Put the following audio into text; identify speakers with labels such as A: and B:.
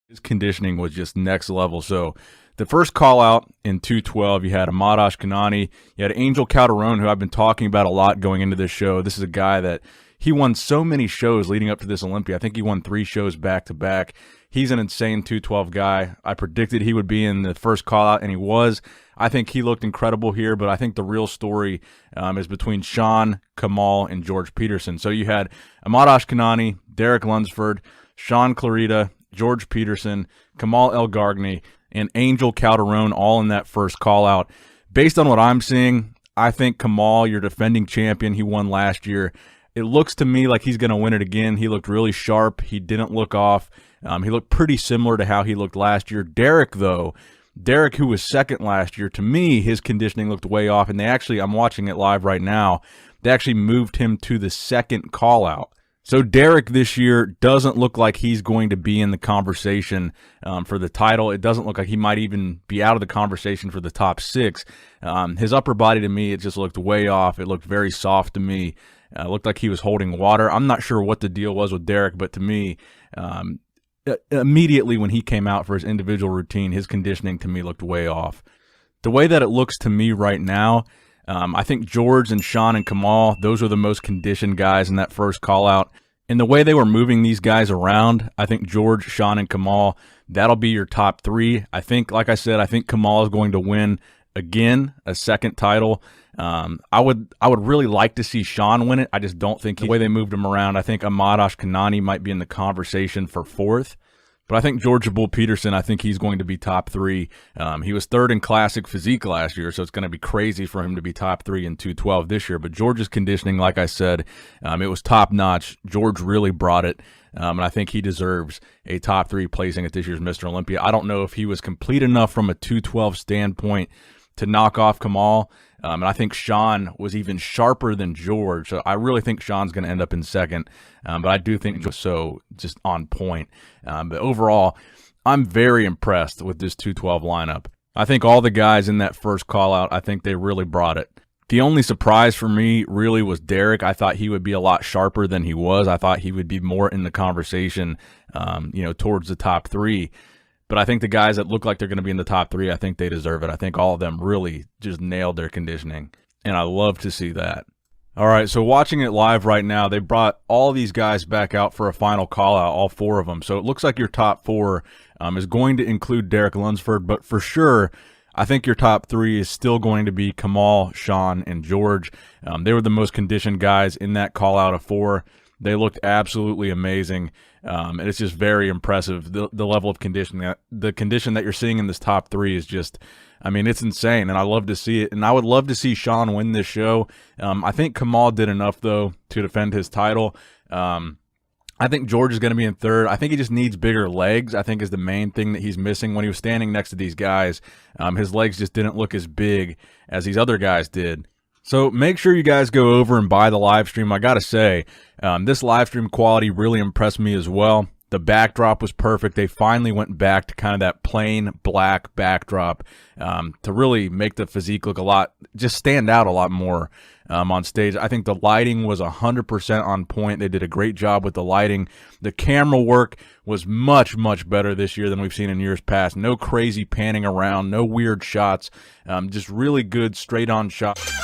A: His conditioning was just next level. So the first call out in 212, you had Ahmad Ashkanani, you had Angel Calderon, who I've been talking about a lot going into this show. This is a guy that he won so many shows leading up to this Olympia. I think he won 3 shows back to back. He's an insane 212 guy. I predicted he would be in the first call out, and he was. I think he looked incredible here, but I think the real story is between Sean, Kamal, and George Peterson. So you had Ahmad Ashkanani, Derek Lunsford, Sean Clarita, George Peterson, Kamal El Gargni, and Angel Calderon all in that first call out. Based on what I'm seeing, I think Kamal, your defending champion, he won last year. It looks to me like he's going to win it again. He looked really sharp. He didn't look off. He looked pretty similar to how he looked last year. Derek, though, who was second last year, to me, his conditioning looked way off. And I'm watching it live right now, they actually moved him to the second call out. So Derek this year doesn't look like he's going to be in the conversation for the title. It doesn't look like he might even be out of the conversation for the top 6. His upper body, to me, it just looked way off. It looked very soft to me. It looked like he was holding water. I'm not sure what the deal was with Derek, but to me, immediately when he came out for his individual routine, his conditioning to me looked way off. The way that it looks to me right now, I think George and Sean and Kamal, those are the most conditioned guys in that first call out. And the way they were moving these guys around, I think George, Sean, and Kamal, that'll be your top 3. I think, like I said, I think Kamal is going to win again, a second title. I would really like to see Sean win it. I just don't think the way they moved him around. I think Ahmad Ashkanani might be in the conversation for 4th. But I think George Bull Peterson, I think he's going to be top 3. He was 3rd in classic physique last year, so it's going to be crazy for him to be top 3 in 212 this year. But George's conditioning, like I said, it was top-notch. George really brought it, and I think he deserves a top 3 placing at this year's Mr. Olympia. I don't know if he was complete enough from a 212 standpoint to knock off Kamal, and I think Sean was even sharper than George. So I really think Sean's going to end up in second, but I do think just on point. But overall, I'm very impressed with this 212 lineup. I think all the guys in that first call out, I think they really brought it. The only surprise for me really was Derek. I thought he would be a lot sharper than he was. I thought he would be more in the conversation, towards the top 3. But I think the guys that look like they're going to be in the top 3, I think they deserve it. I think all of them really just nailed their conditioning, and I love to see that. All right, so watching it live right now, they brought all these guys back out for a final call-out, all 4 of them. So it looks like your top 4 is going to include Derek Lunsford, but for sure, I think your top 3 is still going to be Kamal, Sean, and George. They were the most conditioned guys in that call-out of 4. They looked absolutely amazing, and it's just very impressive, the level of conditioning. The condition that you're seeing in this top 3 is just, it's insane, and I love to see it. And I would love to see Sean win this show. I think Kamal did enough, though, to defend his title. I think George is going to be in 3rd. I think he just needs bigger legs, I think, is the main thing that he's missing. When he was standing next to these guys, his legs just didn't look as big as these other guys did. So make sure you guys go over and buy the live stream. I got to say, this live stream quality really impressed me as well. The backdrop was perfect. They finally went back to kind of that plain black backdrop to really make the physique look just stand out a lot more on stage. I think the lighting was 100% on point. They did a great job with the lighting. The camera work was much, much better this year than we've seen in years past. No crazy panning around, no weird shots, just really good straight-on shots.